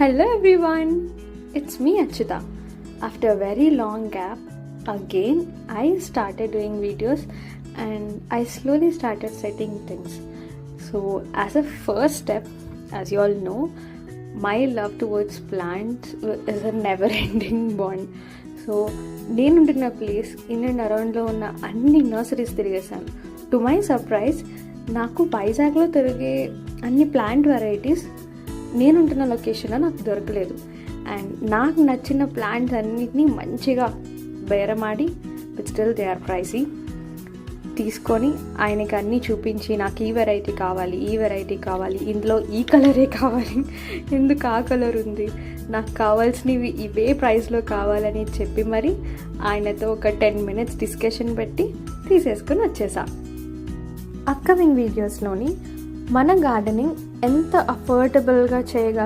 Hello everyone, it's me Achita. After a very long gap, again I started doing videos and I slowly started setting things. So, as a first step, as you all know, my love towards plants is a never ending bond. So నేనుంటున్న place in and అరౌండ్లో ఉన్న అన్ని nurseries తిరిగేశాను. To my surprise నాకు వైజాగ్లో తిరిగే అన్ని plant varieties నేనుంటున్న లొకేషన్లో నాకు దొరకలేదు. అండ్ నాకు నచ్చిన ప్లాంట్స్ అన్నిటినీ మంచిగా బేరమాడి but still they are pricey తీసుకొని ఆయనకి అన్నీ చూపించి నాకు ఈ వెరైటీ కావాలి, ఇందులో ఈ కలరే కావాలి, ఎందుకు ఆ కలర్ ఉంది, నాకు కావాల్సినవి ఇవే ప్రైస్లో కావాలని చెప్పి మరి ఆయనతో ఒక 10 minutes డిస్కషన్ పెట్టి తీసేసుకొని వచ్చేసా. అప్కమింగ్ వీడియోస్లోని మన గార్డెనింగ్ ఎంత అఫోర్డబుల్గా చేయగలం